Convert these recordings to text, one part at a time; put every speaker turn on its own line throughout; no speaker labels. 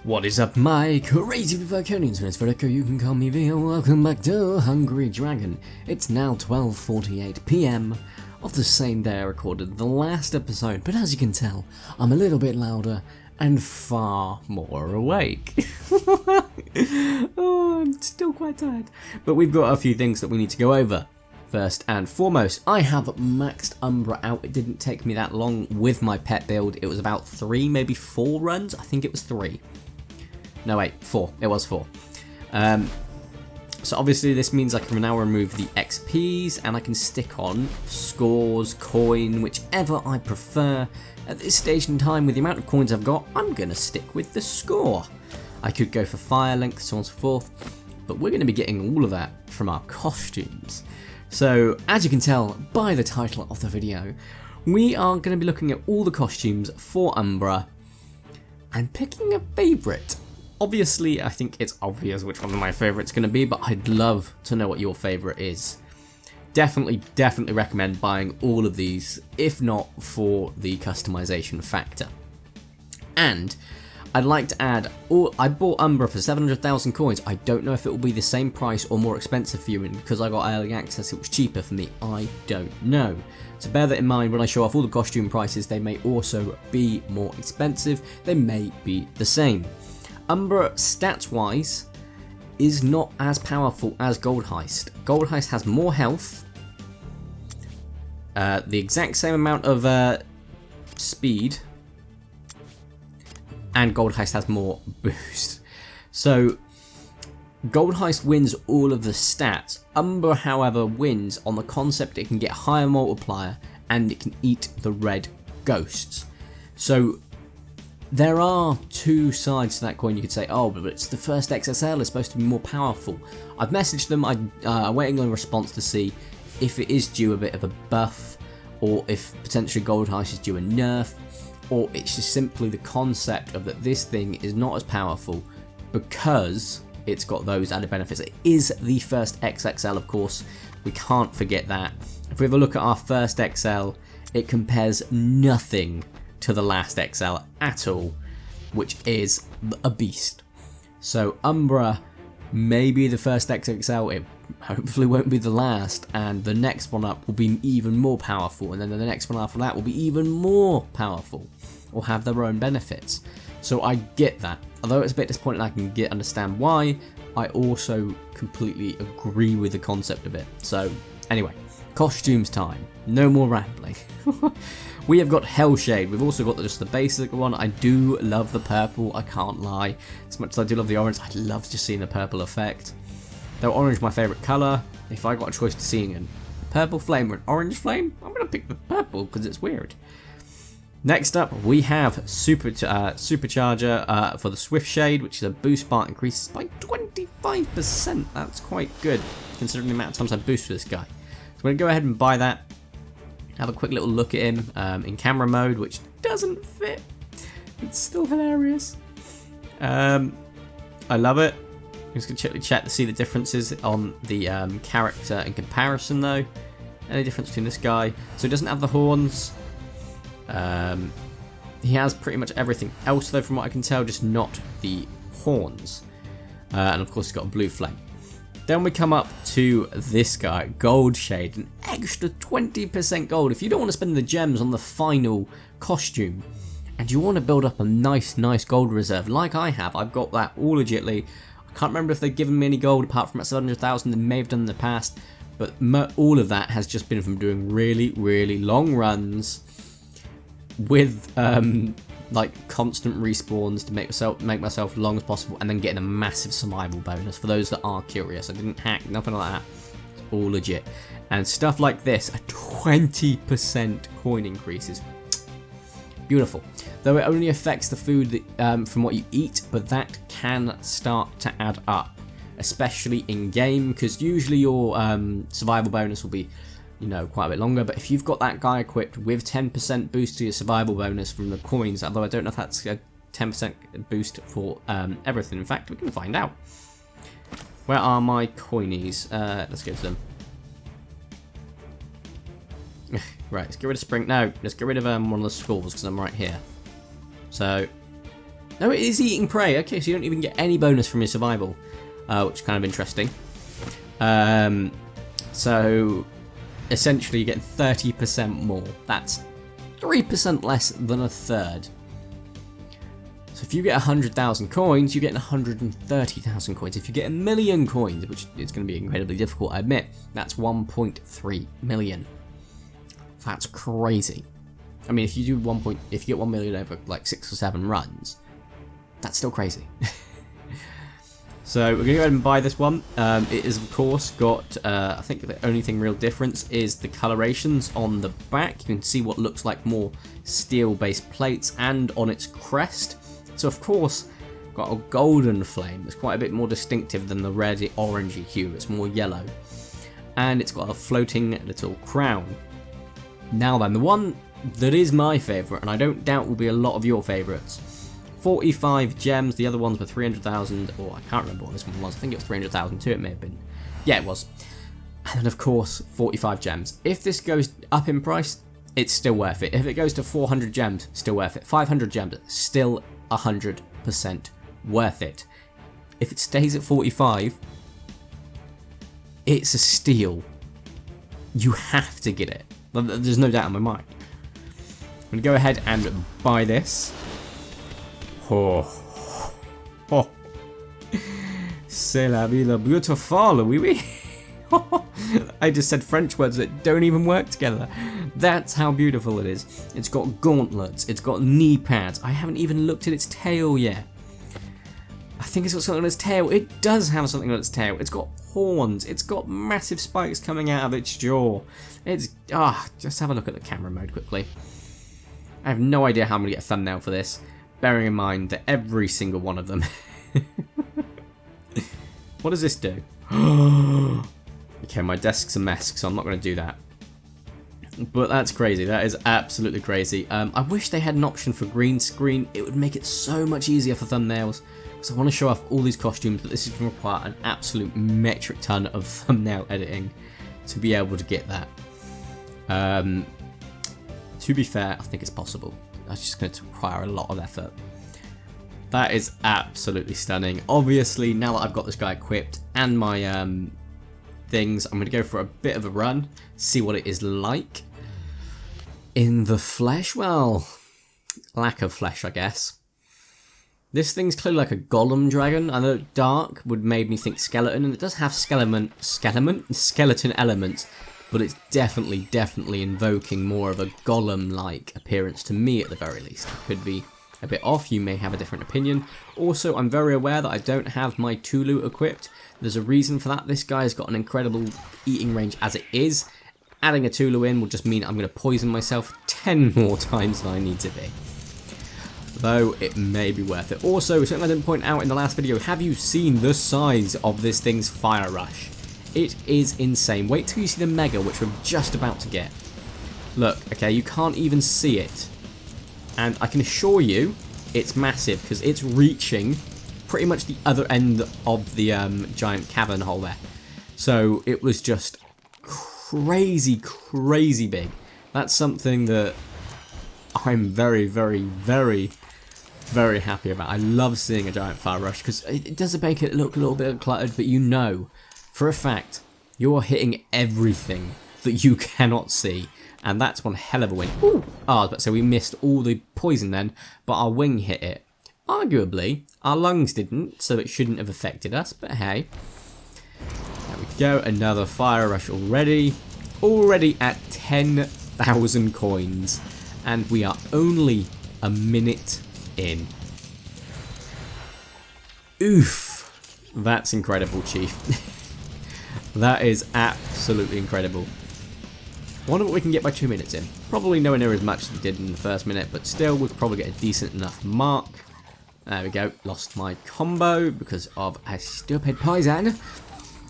What is up, my crazy Verticonians? It's Vertico, you can call me Vio. Welcome back to Hungry Dragon. It's now 12:48 PM of the same day I recorded the last episode, but as you can tell, I'm a little bit louder and far more awake. Oh, I'm still quite tired. But we've got a few things that we need to go over. First and foremost, I have maxed UMBRA out. It didn't take me that long with my pet build. It was about 3, maybe 4 runs. I think it was 3. No, wait, 4. It was 4. So obviously this means I can now remove the XPs and I can stick on scores, coin, whichever I prefer. At this stage in time, with the amount of coins I've got, I'm going to stick with the score. I could go for fire length, so on and so forth, but we're going to be getting all of that from our costumes. So, as you can tell by the title of the video, we are going to be looking at all the costumes for UMBRA and picking a favourite. Obviously, I think it's obvious which one of my favourites going to be, but I'd love to know what your favourite is. Definitely recommend buying all of these, if not for the customization factor. And I'd like to add, I bought UMBRA for 700,000 coins. I don't know if it will be the same price or more expensive for you, and because I got early access it was cheaper for me. I don't know. So bear that in mind when I show off all the costume prices. They may also be more expensive, they may be the same. UMBRA, stats wise, is not as powerful as Gold Heist. Gold Heist has more health, the exact same amount of speed, and Gold Heist has more boost. So Gold Heist wins all of the stats. UMBRA, however, wins on the concept it can get higher multiplier and it can eat the red ghosts. So there are two sides to that coin. You could say, oh, but it's the first XSL, it's supposed to be more powerful. I've messaged them, I'm waiting on a response to see if it is due a bit of a buff, or if potentially Gold Heist is due a nerf, or it's just simply the concept of that this thing is not as powerful because it's got those added benefits. It is the first XXL, of course, we can't forget that. If we have a look at our first XL, it compares nothing to the last XL at all, which is a beast. So UMBRA may be the first XXL, it hopefully won't be the last, and the next one up will be even more powerful, and then the next one after that will be even more powerful, or have their own benefits. So I get that. Although it's a bit disappointing, I can understand why. I also completely agree with the concept of it. So anyway, costumes time. No more rambling. We have got Hellshade. We've also got just the basic one. I do love the purple, I can't lie. As much as I do love the orange, I love just seeing the purple effect. Though orange is my favourite colour, if I got a choice to seeing a purple flame or an orange flame, I'm going to pick the purple because it's weird. Next up, we have Supercharger for the Swift Shade, which is a boost bar increases by 25%. That's quite good, considering the amount of times I boost with this guy. So I'm going to go ahead and buy that. Have a quick little look at him in camera mode, which doesn't fit. It's still hilarious. I love it. I'm just going to check to see the differences on the character in comparison, though. Any difference between this guy? So he doesn't have the horns. He has pretty much everything else, though, from what I can tell, just not the horns. And of course, he's got a blue flame. Then we come up to this guy, Gold Shade, an extra 20% gold. If you don't want to spend the gems on the final costume, and you want to build up a nice gold reserve, like I have, I've got that all legitly. I can't remember if they've given me any gold apart from that 700,000 they may have done in the past, but all of that has just been from doing really long runs with like constant respawns to make myself long as possible, and then getting a massive survival bonus. For those that are curious, I didn't hack, nothing like that. It's all legit. And stuff like this, a 20% coin increases. Beautiful. Though it only affects the food that, from what you eat, but that can start to add up, especially in game, because usually your survival bonus will be, you know, quite a bit longer. But if you've got that guy equipped with 10% boost to your survival bonus from the coins, although I don't know if that's a 10% boost for everything. In fact, we can find out. Where are my coinies? Let's go to them. Right, let's get rid of Spring. No, let's get rid of one of the scores because I'm right here. So No, it is eating prey. Okay, so you don't even get any bonus from your survival, which is kind of interesting. So essentially you get 30% more. That's 3% less than a third. So if you get 100,000 coins, you get 130,000 coins. If you get 1,000,000 coins, which is going to be incredibly difficult, I admit, that's 1.3 million. That's crazy. I mean, if you do if you get 1 million over like 6 or 7 runs, that's still crazy. So we're going to go ahead and buy this one. It is of course got, I think the only thing real difference is the colorations on the back. You can see what looks like more steel based plates, and on its crest. So of course, got a golden flame. It's quite a bit more distinctive than the red orangey hue. It's more yellow. And it's got a floating little crown. Now then, the one that is my favourite, and I don't doubt will be a lot of your favourites. 45 gems, the other ones were 300,000, or I can't remember what this one was. I think it was 300,000 too, it may have been. Yeah, it was. And then of course, 45 gems. If this goes up in price, it's still worth it. If it goes to 400 gems, still worth it. 500 gems, still 100% worth it. If it stays at 45, it's a steal. You have to get it. There's no doubt in my mind. I'm going to go ahead and buy this. Oh. Oh. C'est la vie beautiful, oui oui. I just said French words that don't even work together. That's how beautiful it is. It's got gauntlets, it's got knee pads. I haven't even looked at its tail yet. I think it's got something on its tail. It does have something on its tail. It's got horns. It's got massive spikes coming out of its jaw. It's... just have a look at the camera mode quickly. I have no idea how I'm going to get a thumbnail for this, bearing in mind that every single one of them... What does this do? Okay, my desk's a mess, so I'm not going to do that. But that's crazy. That is absolutely crazy. I wish they had an option for green screen. It would make it so much easier for thumbnails. Because I want to show off all these costumes, but this is going to require an absolute metric ton of thumbnail editing to be able to get that. To be fair, I think it's possible. That's just going to require a lot of effort. That is absolutely stunning. Obviously, now that I've got this guy equipped and my things, I'm going to go for a bit of a run, see what it is like. In the flesh? Well, lack of flesh, I guess. This thing's clearly like a golem dragon. I know dark would made me think skeleton, and it does have skeleton elements, but it's definitely invoking more of a golem-like appearance to me at the very least. It could be a bit off, you may have a different opinion. Also, I'm very aware that I don't have my Tulu equipped. There's a reason for that. This guy's got an incredible eating range as it is. Adding a Tulu in will just mean I'm going to poison myself 10 more times than I need to be. Though it may be worth it. Also, something I didn't point out in the last video, have you seen the size of this thing's fire rush? It is insane. Wait till you see the mega, which we're just about to get. Look, okay, you can't even see it. And I can assure you, it's massive, because it's reaching pretty much the other end of the giant cavern hole there. So it was just crazy big. That's something that I'm very happy about. I love seeing a giant fire rush, because it does make it look a little bit cluttered, but you know, for a fact, you're hitting everything that you cannot see. And that's one hell of a win. Ooh. So we missed all the poison then, but our wing hit it. Arguably, our lungs didn't, so it shouldn't have affected us, but hey. There we go, another fire rush already. Already at 10,000 coins. And we are only a minute in. Oof. That's incredible, Chief. That is absolutely incredible. I wonder what we can get by 2 minutes in. Probably nowhere near as much as we did in the first minute, but still we'll probably get a decent enough mark. There we go. Lost my combo because of a stupid poison.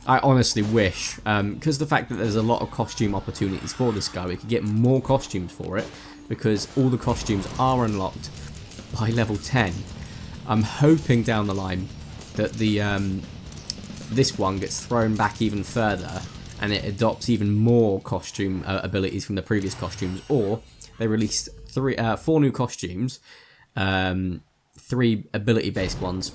I honestly wish, because of the fact that there's a lot of costume opportunities for this guy, we could get more costumes for it, because all the costumes are unlocked by level 10. I'm hoping down the line that the this one gets thrown back even further and it adopts even more costume abilities from the previous costumes, or they release 4 new costumes, 3 ability-based ones,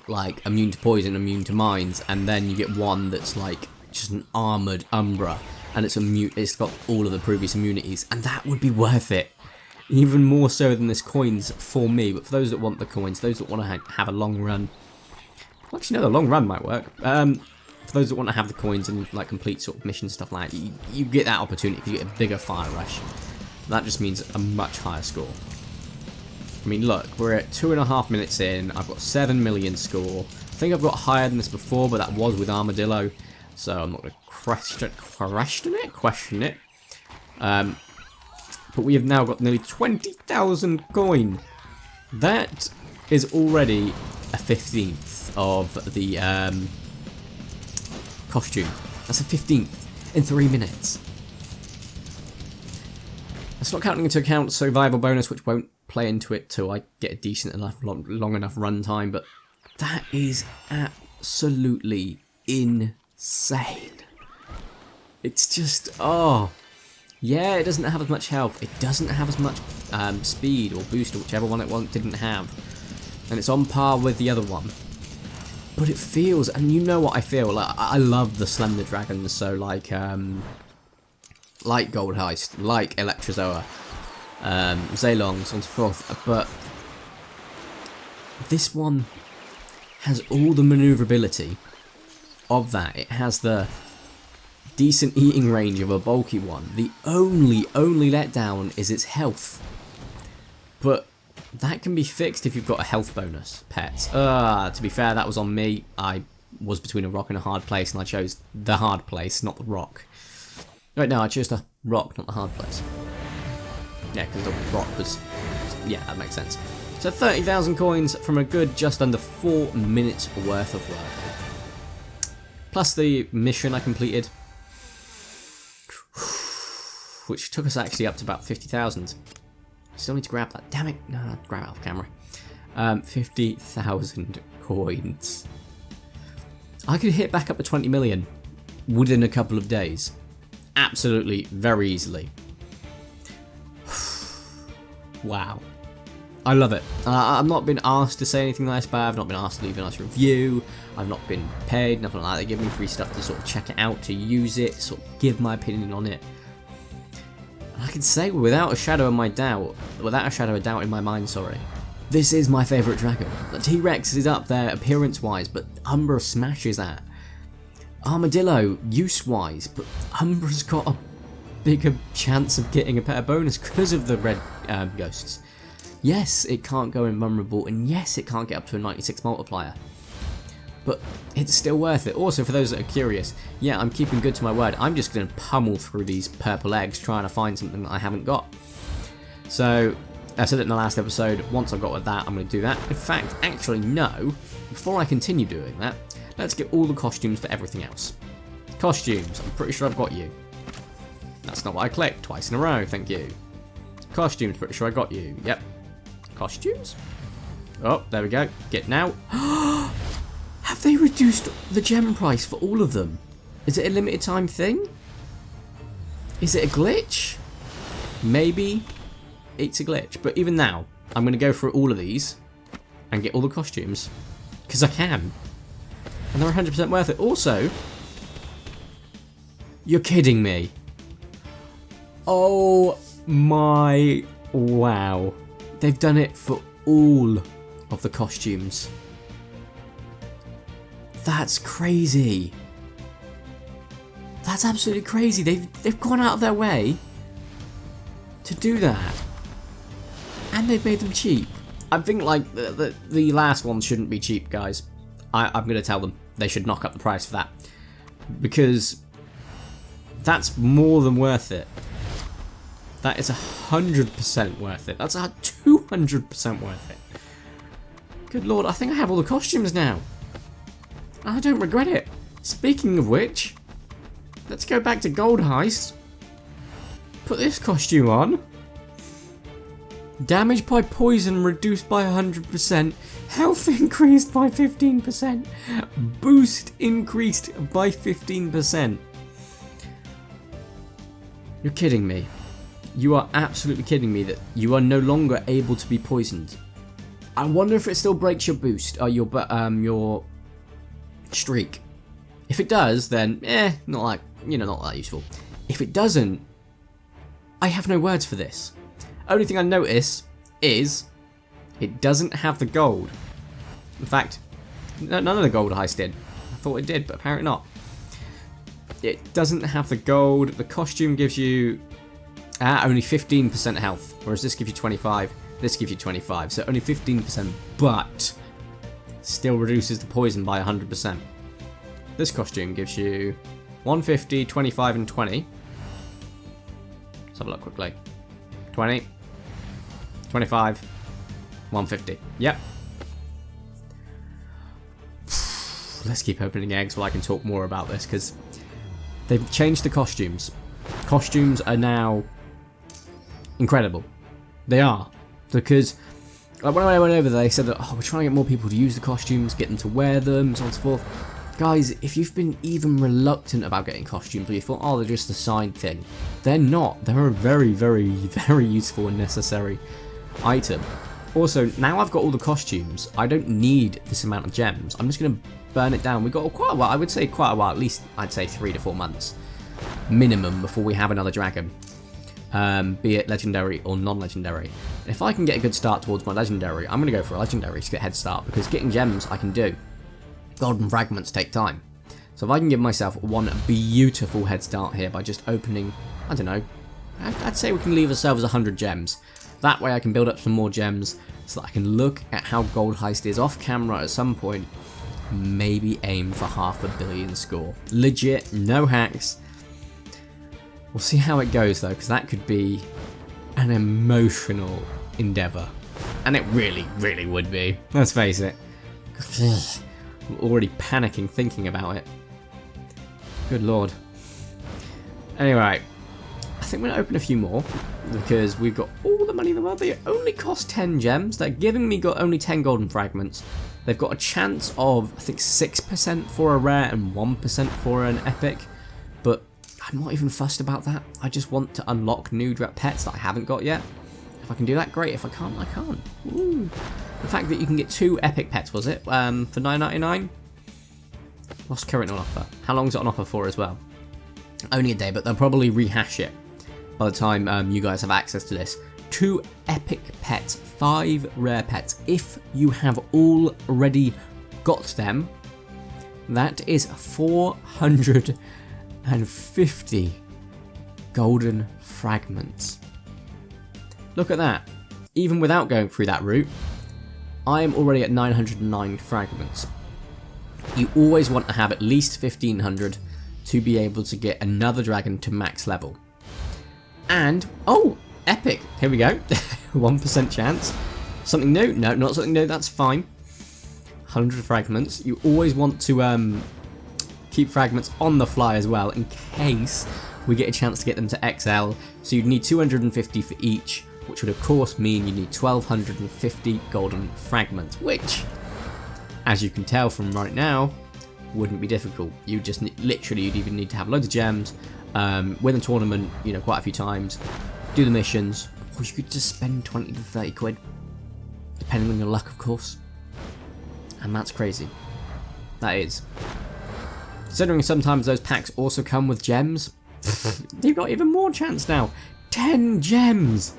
like immune to poison, immune to mines, and then you get one that's like just an armored Umbra, and it's got all of the previous immunities, and that would be worth it. Even more so than this coins for me, but for those that want the coins, those that want to have a long run, well, actually no, the long run might work. For those that want to have the coins and like complete sort of mission stuff like that, you get that opportunity because you get a bigger fire rush. That just means a much higher score. I mean, look, we're at 2.5 minutes in. I've got 7 million score. I think I've got higher than this before, but that was with Armadillo, so I'm not going to question it. But we have now got nearly 20,000 coin. That is already a 15th of the costume. That's a 15th in 3 minutes. That's not counting into account survival bonus, which won't play into it till I get a decent enough, long enough run time. But that is absolutely insane. It's just, oh. Yeah, it doesn't have as much health. It doesn't have as much speed or boost, or whichever one it didn't have. And it's on par with the other one. But it feels, and you know what I feel, like I love the Slender Dragons, so like Gold Heist, like Electrozoa, Zaylong, so on and so forth. But this one has all the maneuverability of that. It has the decent eating range of a bulky one. The only letdown is its health. But that can be fixed if you've got a health bonus, pets. To be fair, that was on me. I was between a rock and a hard place, and I chose the hard place, not the rock. Right, no, I chose the rock, not the hard place. Yeah, because the rock was... Yeah, that makes sense. So 30,000 coins from a good just under 4 minutes worth of work. Plus the mission I completed, which took us actually up to about 50,000. Still need to grab that. Damn it. No, grab it off camera. 50,000 coins. I could hit back up to 20 million within a couple of days. Absolutely, very easily. Wow. I love it. I've not been asked to say anything nice about it. I've not been asked to leave a nice review. I've not been paid, nothing like that. They give me free stuff to sort of check it out, to use it, sort of give my opinion on it. I can say without a shadow of a doubt in my mind, sorry, this is my favourite dragon. The T-Rex is up there appearance-wise, but Umbra smashes that. Armadillo, use-wise, but Umbra's got a bigger chance of getting a better bonus because of the red ghosts. Yes, it can't go invulnerable, and yes, it can't get up to a 96 multiplier. But it's still worth it. Also, for those that are curious, yeah, I'm keeping good to my word. I'm just going to pummel through these purple eggs trying to find something that I haven't got. So, I said it in the last episode, once I've got with that, I'm going to do that. In fact, actually, no. Before I continue doing that, let's get all the costumes for everything else. Costumes, I'm pretty sure I've got you. That's not what I clicked, twice in a row, thank you. Costumes, pretty sure I got you. Yep. Costumes? Oh, there we go. Get now. Have they reduced the gem price for all of them? Is it a limited time thing? Is it a glitch? Maybe it's a glitch. But even now, I'm going to go through all of these and get all the costumes. Because I can. And they're 100% worth it. Also, you're kidding me. Oh my wow. They've done it for all of the costumes. That's crazy. That's absolutely crazy. They've gone out of their way to do that. And they've made them cheap. I think like the last one shouldn't be cheap, guys. I'm going to tell them they should knock up the price for that. Because that's more than worth it. That is 100% worth it. That's 200% worth it. Good lord, I think I have all the costumes now. I don't regret it. Speaking of which, let's go back to Gold Heist. Put this costume on. Damage by poison reduced by 100%. Health increased by 15%. Boost increased by 15%. You're kidding me. You are absolutely kidding me that you are no longer able to be poisoned. I wonder if it still breaks your boost, or your streak. If it does, then not that useful. If it doesn't, I have no words for this. Only thing I notice is it doesn't have the gold. In fact, none of the gold heist did. I thought it did, but apparently not. It doesn't have the gold. The costume gives you only 15% health, whereas this gives you 25. This gives you 25, so only 15%, but still reduces the poison by 100%. This costume gives you 150, 25, and 20. Let's have a look quickly. 20, 25, 150. Yep. Let's keep opening eggs while I can talk more about this, because they've changed the costumes. Costumes are now incredible. They are. Because when I went over there, they said that, we're trying to get more people to use the costumes, get them to wear them, so on and so forth. Guys, if you've been even reluctant about getting costumes, or you thought, they're just a side thing, they're not. They're a very, very, very useful and necessary item. Also, now I've got all the costumes, I don't need this amount of gems. I'm just going to burn it down. We've got quite a while, I would say quite a while, at least I'd say 3 to 4 months minimum before we have another dragon. Be it legendary or non-legendary. If I can get a good start towards my legendary, I'm going to go for a legendary to get a head start, because getting gems I can do. Golden fragments take time. So if I can give myself one beautiful head start here by just opening, I don't know, I'd say we can leave ourselves 100 gems. That way I can build up some more gems so that I can look at how Gold Heist is off camera at some point. Maybe aim for 500 million score. Legit, no hacks. We'll see how it goes though, because that could be an emotional endeavour. And it really, really would be. Let's face it. I'm already panicking thinking about it. Good lord. Anyway, I think we're going to open a few more, because we've got all the money in the world. They only cost 10 gems. They're giving me only 10 golden fragments. They've got a chance of, I think, 6% for a rare and 1% for an epic. But I'm not even fussed about that. I just want to unlock new pets that I haven't got yet. If I can do that, great. If I can't, I can't. Ooh. The fact that you can get 2 epic pets, was it? For $9.99? What's currently on offer? How long is it on offer for as well? Only a day, but they'll probably rehash it by the time you guys have access to this. 2 epic pets, 5 rare pets. If you have already got them, that is 450 golden fragments. Look at that. Even without going through that route, I am already at 909 fragments. You always want to have at least 1500 to be able to get another dragon to max level. And, epic. Here we go. 1% chance. Something new? No, not something new. That's fine. 100 fragments. You always want to keep fragments on the fly as well, in case we get a chance to get them to XL. So you'd need 250 for each, which would of course mean you need 1250 golden fragments, which, as you can tell from right now, wouldn't be difficult. You just literally, you'd even need to have loads of gems, win a tournament, quite a few times, do the missions, or you could just spend 20 to 30 quid, depending on your luck, of course. And that's crazy. That is. Considering sometimes those packs also come with gems, you've got even more chance now. 10 gems!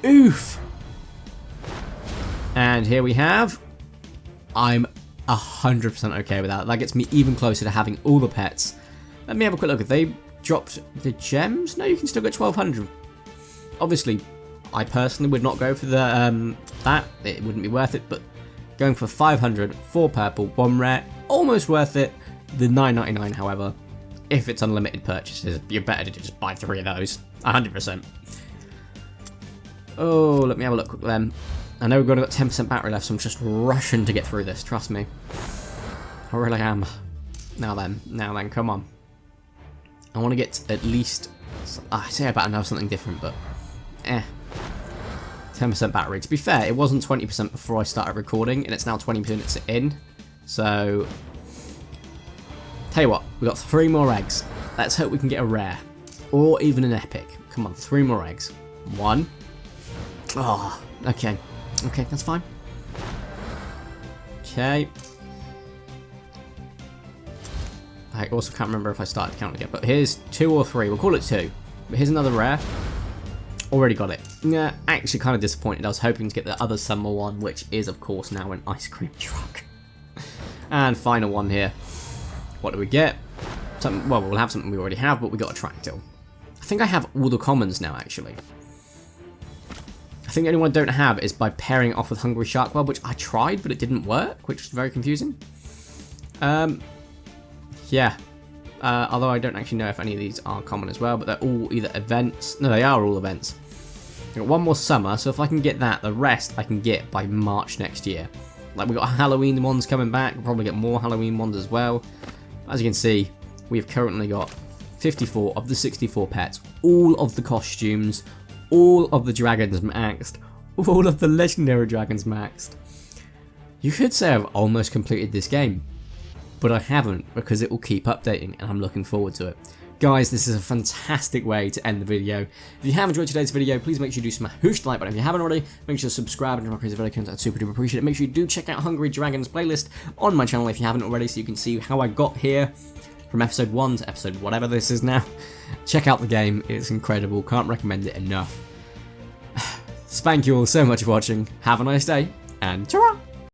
Oof! And here we have, I'm 100% okay with that. That gets me even closer to having all the pets. Let me have a quick look. If they dropped the gems, no, you can still get 1200. Obviously, I personally would not go for the that. It wouldn't be worth it, but going for 500, 4 purple, 1 rare, almost worth it. The $9.99, however, if it's unlimited purchases, you're better to just buy 3 of those. 100%. Oh, let me have a look quick then. I know we've only got 10% battery left, so I'm just rushing to get through this, trust me. I really am. Now then, come on. I want to get at least, I say about another something different, but 10% battery. To be fair, it wasn't 20% before I started recording, and it's now 20% in. So, tell you what, we've got 3 more eggs. Let's hope we can get a rare, or even an epic. Come on, 3 more eggs. 1. Oh, okay, that's fine. Okay. I also can't remember if I started counting yet, but here's 2 or 3. We'll call it 2. But here's another rare. Already got it. Yeah, actually kind of disappointed. I was hoping to get the other summer one, which is, of course, now an ice cream truck. And final one here. What do we get? Something, well, we'll have something we already have, but we got a tractor. I think I have all the commons now, actually. I think the only one I don't have is by pairing it off with Hungry Shark Web, which I tried, but it didn't work, which was very confusing. Yeah. Although I don't actually know if any of these are common as well, but they're all either events. No, they are all events. I've got one more summer, so if I can get that, the rest I can get by March next year. Like, we've got Halloween ones coming back. We'll probably get more Halloween ones as well. As you can see, we've currently got 54 of the 64 pets, all of the costumes, all of the dragons maxed, all of the legendary dragons maxed. You could say I've almost completed this game, but I haven't, because it will keep updating and I'm looking forward to it. Guys, this is a fantastic way to end the video. If you have enjoyed today's video, please make sure you do smash the like button. If you haven't already, make sure to subscribe and crazy video content. I'd super duper appreciate it. Make sure you do check out Hungry Dragons playlist on my channel if you haven't already, so you can see how I got here from episode 1 to episode whatever this is now. Check out the game, it's incredible, can't recommend it enough. Thank you all so much for watching, have a nice day, and ta-ra!